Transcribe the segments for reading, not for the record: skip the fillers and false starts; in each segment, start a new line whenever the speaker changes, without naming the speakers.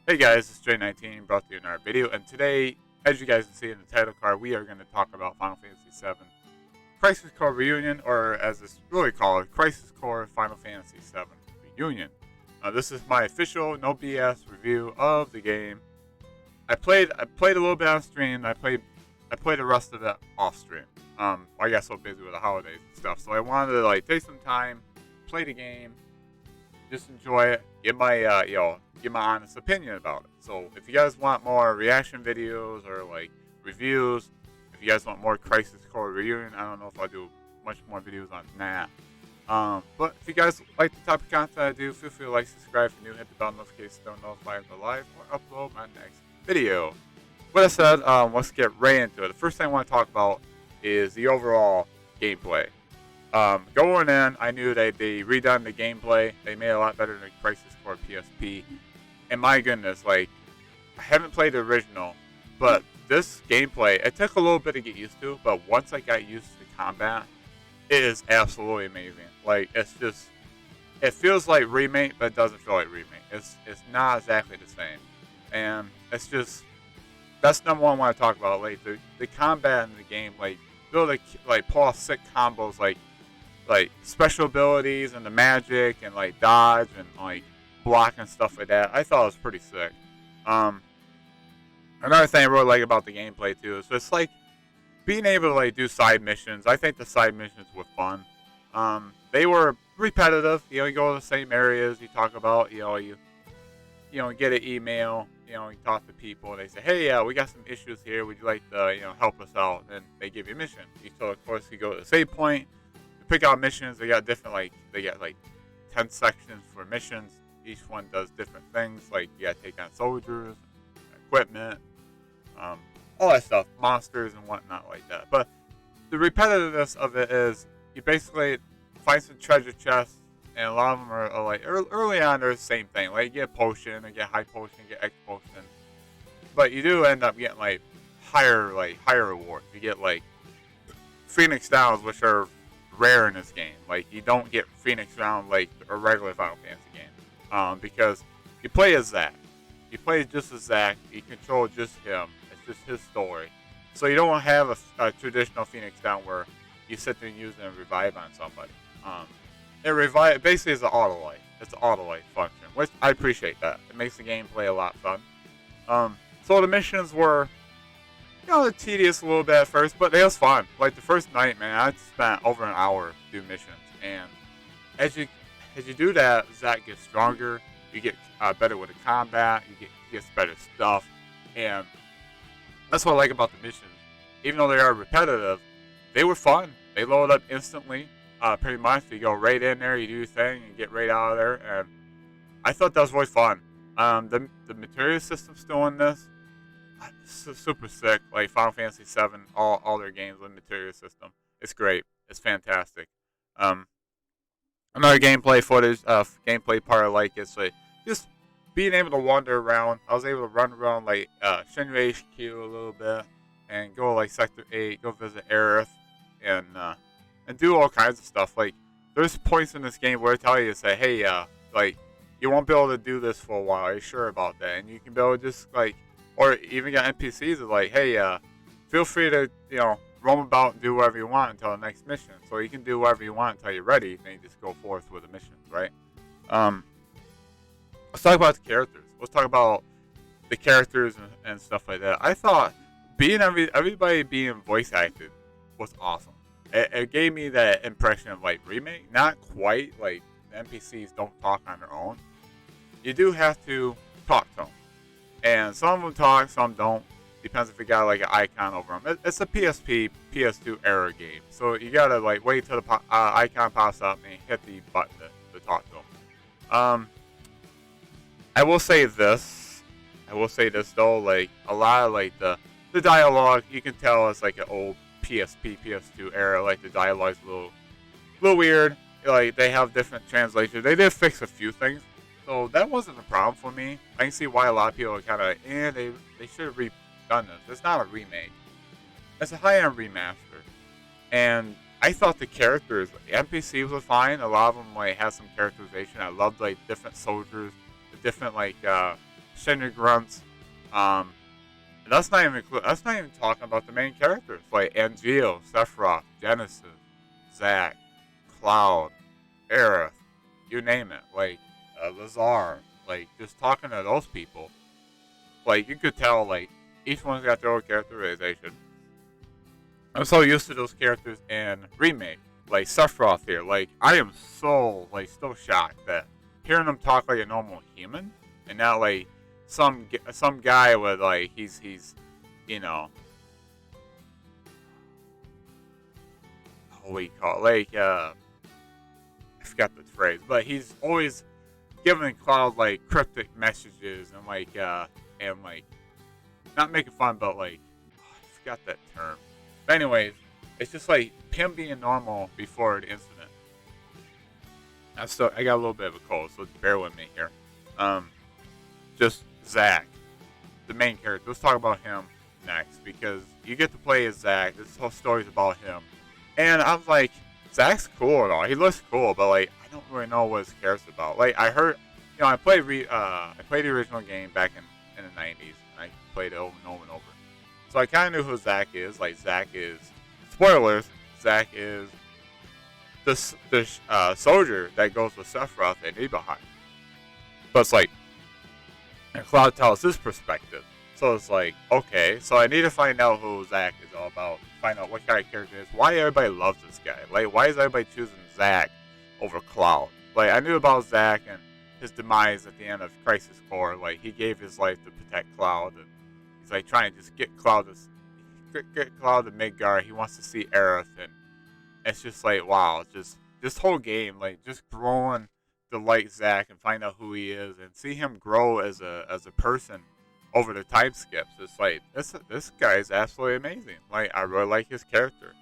Hey guys, it's J19 brought to you in our video, and today, as you guys can see in the title card, we are going to talk about Final Fantasy VII Crisis Core Reunion, or as it's really called, Crisis Core Final Fantasy VII Reunion. This is my official, no BS review of the game. I played a little bit on stream. I played the rest of it off stream. I got so busy with the holidays and stuff, so I wanted to take some time, play the game, just enjoy it, get my get my honest opinion about it. So if you guys want more reaction videos or reviews, if you guys want more Crisis Core Reunion, I don't know if I'll do much more videos on that. But if you guys like the type of content I do, feel free to subscribe if you're new, hit the bell notification so don't notify if I live or upload my next video. With that said, let's get right into it. The first thing I want to talk about is the overall gameplay. Going in, I knew they redone the gameplay. They made it a lot better than Crisis Core PSP. And my goodness, I haven't played the original, but this gameplay, it took a little bit to get used to, but once I got used to the combat, it is absolutely amazing. It's just, it feels like remake, but it doesn't feel like remake. It's not exactly the same. And it's just, that's number one I want to talk about. The combat in the game, build pull off sick combos, like special abilities and the magic and dodge and block and stuff like that. I thought it was pretty sick. Another thing I really like about the gameplay too is just being able to do side missions. I think the side missions were fun. They were repetitive. You go to the same areas. You talk about you get an email. You talk to people. They say, hey, we got some issues here. Would you like to help us out? And they give you a mission. So of course you go to the save point. Pick out missions. They got different they got 10 sections for missions. Each one does different things. You gotta take on soldiers, equipment, all that stuff, monsters and whatnot like that. But the repetitiveness of it is you basically find some treasure chests, and a lot of them are early on they're the same thing. You get a potion, you get high potion, you get X potion, but you do end up getting higher rewards. You get Phoenix Downs, which are rare in this game. You don't get Phoenix Down like a regular Final Fantasy game. Because you play as Zack. You play just as Zack. You control just him. It's just his story. So you don't have a traditional Phoenix Down where you sit there and use it and revive on somebody. It basically is an auto life. It's an auto life function, which I appreciate that. It makes the gameplay a lot fun. So the missions were tedious a little bit at first, but it was fun. The first night, man, I spent over an hour doing missions, and as you do that, Zack gets stronger. You get better with the combat. You get better stuff, and that's what I like about the missions. Even though they are repetitive, they were fun. They load up instantly, pretty much. You go right in there, you do your thing, and get right out of there, and I thought that was really fun. The material system's still in this. Super sick. Final Fantasy VII, all their games with material system. It's great. It's fantastic. Another gameplay footage, gameplay part I like is just being able to wander around. I was able to run around Shinra HQ a little bit and go Sector 8, go visit Aerith, and do all kinds of stuff. There's points in this game where I tell you to say, hey, you won't be able to do this for a while. Are you sure about that? And you can be able to just or even got NPCs that hey, feel free to, roam about and do whatever you want until the next mission. So you can do whatever you want until you're ready, and you just go forth with the missions, right? Let's talk about the characters. Let's talk about the characters and stuff like that. I thought everybody being voice acted was awesome. It gave me that impression of remake. Not quite, the NPCs don't talk on their own. You do have to talk to them. And some of them talk, some don't. Depends if you got an icon over them. It's a PSP, PS2 era game. So you gotta wait till the icon pops up and you hit the button to talk to them. I will say this though, a lot of the dialogue, you can tell it's an old PSP, PS2 era. The dialogue's a little weird. They have different translations. They did fix a few things. So that wasn't a problem for me. I can see why a lot of people are kind of, they should have redone this. It's not a remake. It's a high-end remaster. And I thought the characters, the NPCs were fine. A lot of them had some characterization. I loved different soldiers, the different Shinra grunts. Um, and that's not even talking about the main characters like Angeo, Sephiroth, Genesis, Zack, Cloud, Aerith, you name it. Like Lazar. Like just talking to those people, like you could tell like each one's got their own characterization. I'm so used to those characters in remake, like Sephiroth here. Like I am so like still shocked that hearing him talk like a normal human, and not like some guy with like he's you know what we call it, like I forgot the phrase, but he's always giving Cloud like cryptic messages and like not making fun, but like I forgot that term. But anyways, it's just like him being normal before the incident. I got a little bit of a cold, so bear with me here. Just Zack, the main character. Let's talk about him next because you get to play as Zack. This whole story's about him, and I was like, Zack's cool and all. He looks cool, but like I don't really know what his character's about. Like I heard, I played the original game back in the '90s, and I played it over and over and over. So I kind of knew who Zack is. Like Zack is, spoilers. Zack is the soldier that goes with Sephiroth and Nibelheim. But it's like, and Cloud tells his perspective. So it's like, okay, so I need to find out who Zack is all about. Find out what kind of character he is. Why everybody loves this guy. Like, why is everybody choosing Zack over Cloud? Like, I knew about Zack and his demise at the end of Crisis Core. Like, he gave his life to protect Cloud. And he's like trying to just get Cloud to Midgar. He wants to see Aerith. And it's just like, wow. Just this whole game, like, just growing to like Zack and find out who he is. And see him grow as a person over the time skips. It's like this guy is absolutely amazing. Like I really like his character.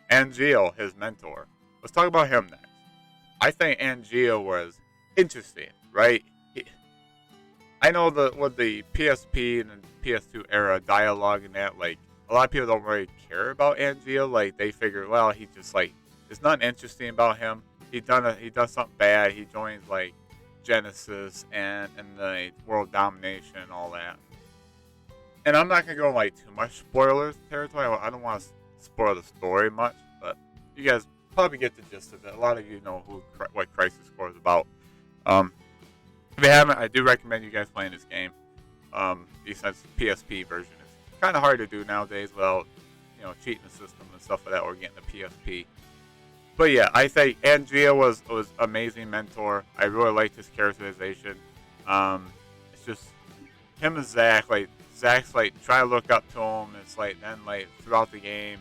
Angeo, his mentor. Let's talk about him next. I think Angeo was interesting, right? I know that with the PSP and the PS2 era dialogue and that, like a lot of people don't really care about Angeo. Like they figure, well, he just like there's nothing interesting about him. He done something bad. He joins like Genesis and the world domination and all that. And I'm not gonna go like too much spoilers territory. I don't want to spoil the story much, but you guys probably get the gist of it. A lot of you know what Crisis Core is about. If you haven't, I do recommend you guys playing this game. Since the PSP version is kind of hard to do nowadays without cheating the system and stuff like that, or getting the PSP. But yeah, I think Angeo was amazing mentor. I really liked his characterization. It's just him and Zack. Like Zack's like trying to look up to him. It's like then like throughout the game,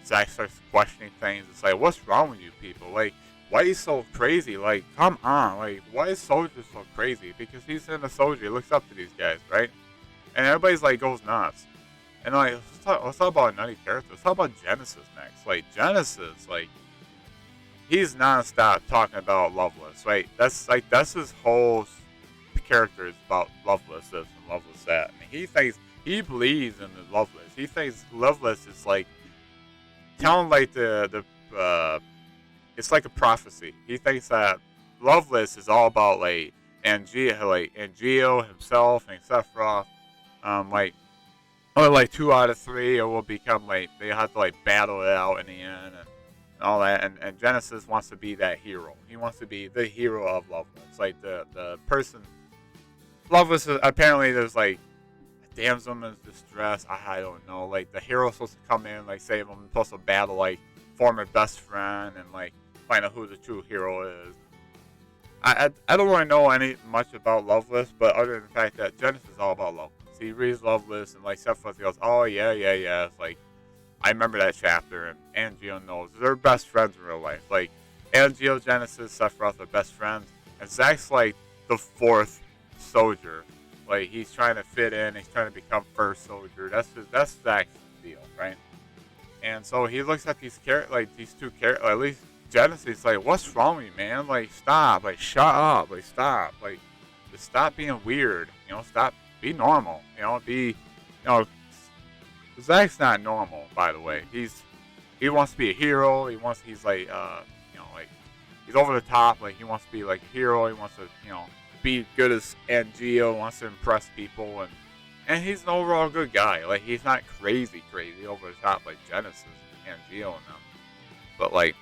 Zack starts questioning things. It's like, what's wrong with you people? Like, why are you so crazy? Like, come on. Like, why is Soldier so crazy? Because he's in a soldier. He looks up to these guys, right? And everybody's like goes nuts. And like let's talk about another character. Let's talk about Genesis next. Like Genesis, like. He's nonstop talking about Loveless, right? That's his whole character is about Loveless this and Loveless that. And he believes in the Loveless. He thinks Loveless is like telling like it's like a prophecy. He thinks that Loveless is all about like Angeo himself and Sephiroth, like only like 2 out of 3, or will become like they have to like battle it out in the end. And all that, and Genesis wants to be that hero. He wants to be the hero of Loveless. Like the person Loveless is, apparently there's like a damsel in distress. I don't know. Like the hero's supposed to come in, like save him, supposed to battle, like form a best friend and like find out who the true hero is. I don't really know much about Loveless, but other than the fact that Genesis is all about Loveless. He reads Loveless and like Sephiroth goes, oh yeah. It's like I remember that chapter, and Angeo knows. They're best friends in real life. Like, Angeo, Genesis, Sephiroth are best friends. And Zack's like the 4th soldier. Like, he's trying to fit in. He's trying to become first soldier. That's Zack's deal, right? And so he looks at these two characters, at least Genesis, like, what's wrong with you, man? Like, stop. Like, shut up. Like, stop. Like, just stop being weird. Stop. Be normal. Zack's not normal, by the way. He wants to be a hero. He's like, like he's over the top. Like he wants to be like a hero. He wants to, be good as Angio, wants to impress people, and he's an overall good guy. Like, he's not crazy over the top like Genesis and Angio and them. But like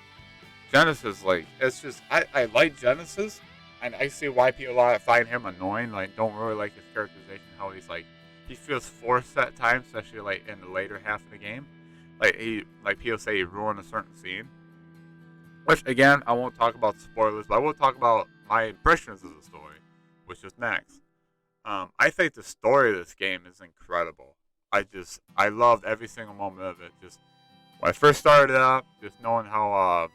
Genesis, like, it's just I like Genesis, and I see why people find him annoying. Like, don't really like his characterization, how he's like, he feels forced at times, especially like in the later half of the game. Like people say he ruined a certain scene. Which again, I won't talk about spoilers, but I will talk about my impressions of the story, which is next. I think the story of this game is incredible. I loved every single moment of it. Just when I first started out, just knowing how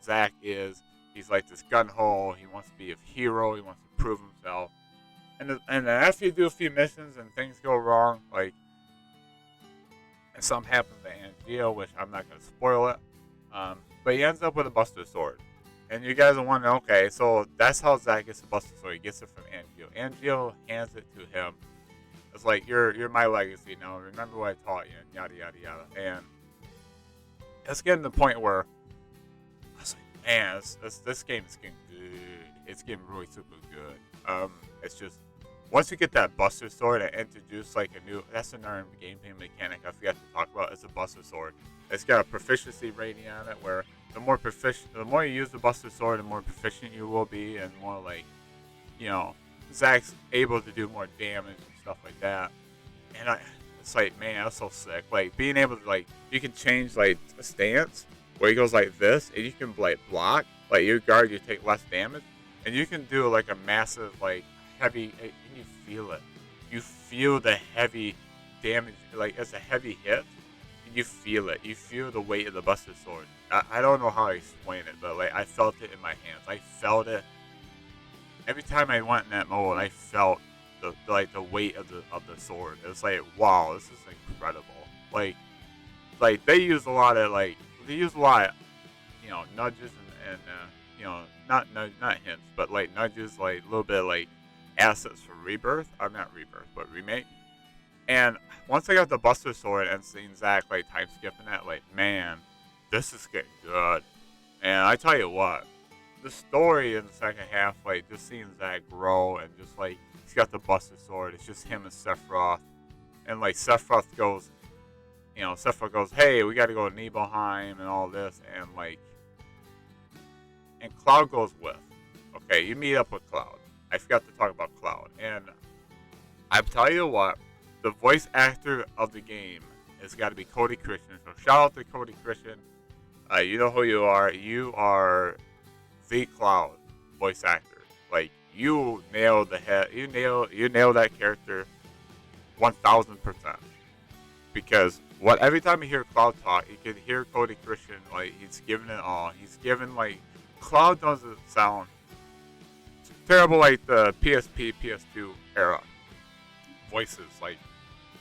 Zack is, he's like this gun ho. He wants to be a hero. He wants to prove himself. And then after you do a few missions and things go wrong, like, and something happens to Angio, which I'm not going to spoil it, but he ends up with a Buster Sword. And you guys are wondering, okay, so that's how Zack gets the Buster Sword. He gets it from Angio. Angio hands it to him. It's like, you're my legacy now. Remember what I taught you, and yada, yada, yada. And it's getting to the point where I was like, man, this game is getting good. It's getting really super good. It's just, once you get that Buster Sword and introduce like a new, that's another gameplay mechanic I forgot to talk about. It's a Buster Sword. It's got a proficiency rating on it where the more you use the Buster Sword, the more proficient you will be, and more like, you know, Zack's able to do more damage and stuff like that. And it's like, man, that's so sick. Like, being able to, like, you can change like a stance where he goes like this, and you can like block, like you guard, you take less damage, and you can do like a massive like heavy, and you feel it. You feel the heavy damage, like it's a heavy hit. You feel it. You feel the weight of the Buster Sword. I don't know how to explain it, but like I felt it in my hands. I felt it every time I went in that mode. I felt the weight of the sword. It was like, wow, this is incredible. Like they use a lot of you know, nudges and you know, not hints, but like nudges, like a little bit of, like, assets for Rebirth. I'm not Rebirth, but Remake. And once I got the Buster Sword and seeing Zack like time skipping that, like, man, this is getting good. And I tell you what, the story in the second half, like just seeing Zack grow and just like he's got the Buster Sword, it's just him and Sephiroth. And like Sephiroth goes, hey, we got to go to Nibelheim and all this, and like, and Cloud goes with. Okay, you meet up with Cloud. I forgot to talk about Cloud, and I tell you what, the voice actor of the game has got to be Cody Christian. So shout out to Cody Christian. You know who you are. You are the Cloud voice actor. Like, you nailed the head. You nailed that character 1000%. Because every time you hear Cloud talk, you can hear Cody Christian, like, he's giving it all. He's giving, like, Cloud doesn't sound terrible like the PSP, PS2 era voices. Like,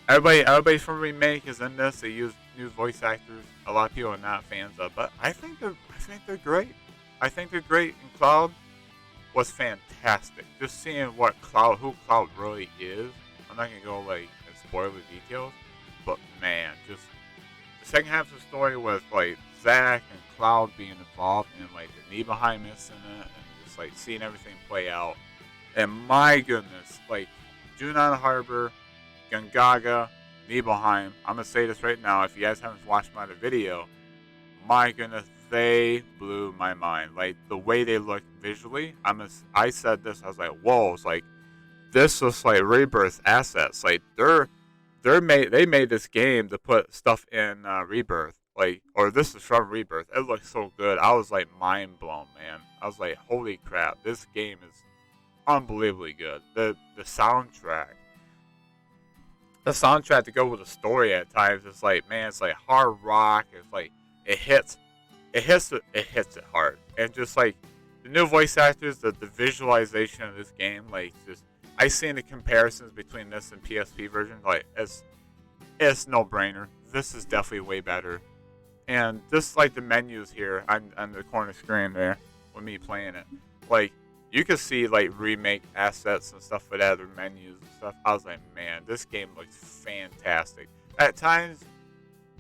everybody from Remake is in this. They use new voice actors. A lot of people are not fans of, but I think they're great. I think they're great. And Cloud was fantastic. Just seeing who Cloud really is. I'm not gonna go like and spoil the details, but man, just the second half of the story was like Zack and Cloud being involved in like the Nibelheim incident and just like seeing everything play out. And my goodness, like Junon Harbor, Gungaga, Nibelheim. I'm gonna say this right now. If you guys haven't watched my other video, my goodness, they blew my mind. Like the way they look visually. I said this. I was like, whoa! It's like this looks like Rebirth assets. Like they made this game to put stuff in Rebirth. Like, or this is from Rebirth. It looks so good. I was like mind blown, man. I was like, holy crap! This game is unbelievably good. The soundtrack. The soundtrack to go with the story at times is like, man, it's like hard rock. It's like it hits it hard. And just like the new voice actors, the visualization of this game, like just I seen the comparisons between this and PSP version. Like it's no brainer. This is definitely way better. And just like the menus here on the corner screen there with me playing it, like you can see like remake assets and stuff like that, other menus and stuff. I was like, man, this game looks fantastic. At times,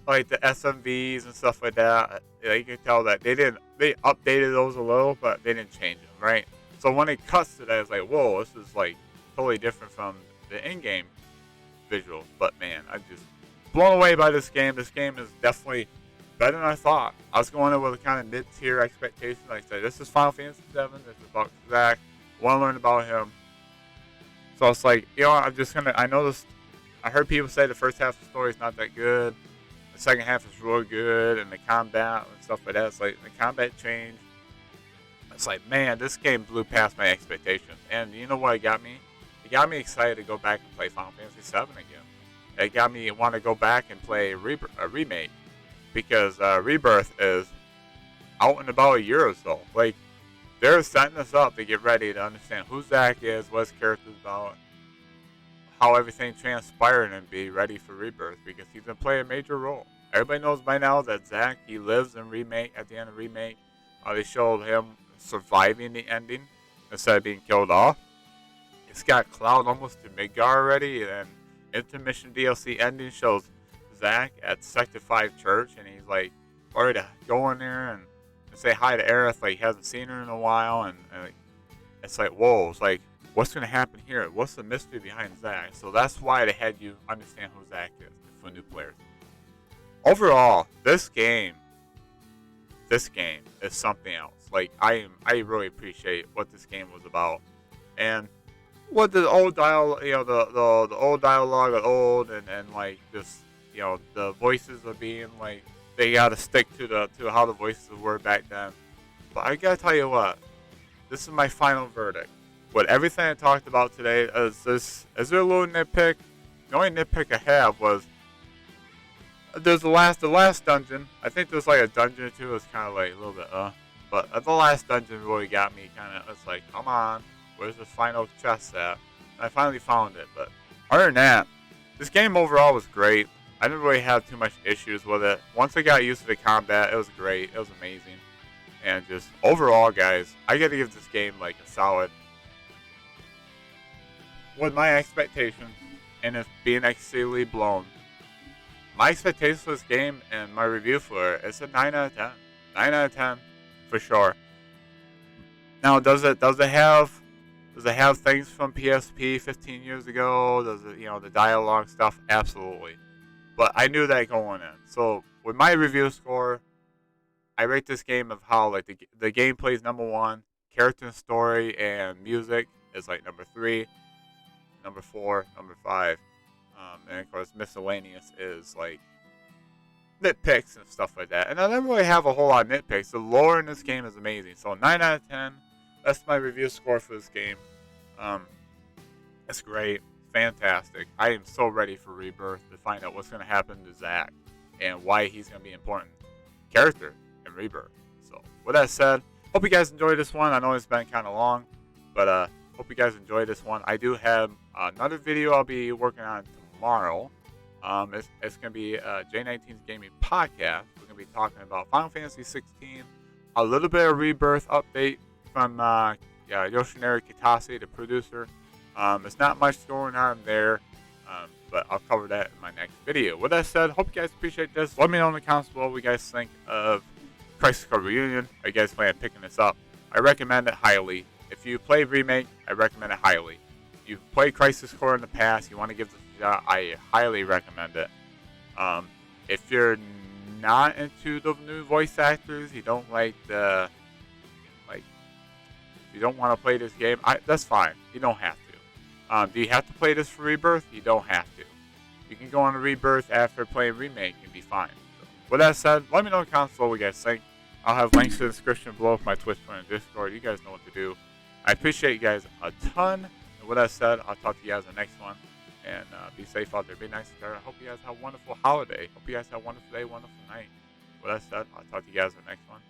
like the SMVs and stuff like that, you can tell that they updated those a little, but they didn't change them, right? So when it cuts to that, it's like, whoa, this is like totally different from the in-game visual. But man, I'm just blown away by this game. This game is definitely better than I thought. I was going in with a kind of mid-tier expectation. Like I said, this is Final Fantasy VII. This is about Zack. Want to learn about him. So it's like, I'm just gonna. I know this. I heard people say the first half of the story is not that good. The second half is really good, and the combat and stuff like that. It's like the combat changed. It's like, man, this game blew past my expectations. And you know what it got me? It got me excited to go back and play Final Fantasy VII again. It got me want to go back and play a remake, because Rebirth is out in about a year or so. Like, they're setting us up to get ready to understand who Zack is, what his character's about, how everything transpired, and be ready for Rebirth, because he's going to play a major role. Everybody knows by now that Zack, he lives in Remake. At the end of Remake, they showed him surviving the ending instead of being killed off. It's got Cloud almost to Midgar already, and intermission DLC ending shows Zack at Sector 5 Church, and he's like ready to go in there and say hi to Aerith, like he hasn't seen her in a while, and it's like, whoa, it's like, what's going to happen here? What's the mystery behind Zack? So that's why they had you understand who Zack is for new players. Overall, this game is something else. Like, I really appreciate what this game was about, and what the old dialogue, the old dialogue are old, and like just, the voices are being like, they gotta stick to how the voices were back then. But I gotta tell you what, this is my final verdict. With everything I talked about today, is there a little nitpick? The only nitpick I have was there's the last dungeon. I think there's like a dungeon or two. It's kind of like a little bit but the last dungeon really got me kind of. It's like, come on, where's the final chest at? And I finally found it. But other than that, this game overall was great. I didn't really have too much issues with it. Once I got used to the combat, it was great. It was amazing. And just overall, guys, I got to give this game like a solid. With my expectations, and it's being exceedingly blown, my expectations for this game and my review for it is a 9 out of 10. 9 out of 10 for sure. Now, does it have things from PSP 15 years ago? Does it, the dialogue stuff? Absolutely. But I knew that going in. So with my review score, I rate this game of how like the gameplay is number 1, character and story and music is like number 3, number 4, number 5, and of course miscellaneous is like nitpicks and stuff like that. And I don't really have a whole lot of nitpicks. The lore in this game is amazing. So 9 out of 10. That's my review score for this game. It's great. Fantastic. I am so ready for Rebirth to find out what's going to happen to Zack and why he's going to be an important character in Rebirth. So with that said, hope you guys enjoyed this one. I know it's been kind of long, but hope you guys enjoyed this one. I do have another video I'll be working on tomorrow. It's going to be J19's Gaming Podcast. We're going to be talking about Final Fantasy 16, a little bit of Rebirth update from Yoshinari Kitase, the producer. It's not much going on there, but I'll cover that in my next video. With that said, hope you guys appreciate this. Let me know in the comments below what you guys think of Crisis Core Reunion. Are you guys planning on picking this up? I recommend it highly. If you play Remake, I recommend it highly. If you've played Crisis Core in the past, you want to give this a shot, I highly recommend it. If you're not into the new voice actors, you don't like you don't want to play this game, that's fine. You don't have to. Do you have to play this for Rebirth? You don't have to. You can go on to Rebirth after playing Remake and be fine. So, with that said, let me know in the comments below what you guys think. I'll have links in the description below for my Twitch, Twitter, and Discord. You guys know what to do. I appreciate you guys a ton. And with that said, I'll talk to you guys in the next one. And be safe out there. Be nice to her. I hope you guys have a wonderful holiday. Hope you guys have a wonderful day, wonderful night. With that said, I'll talk to you guys in the next one.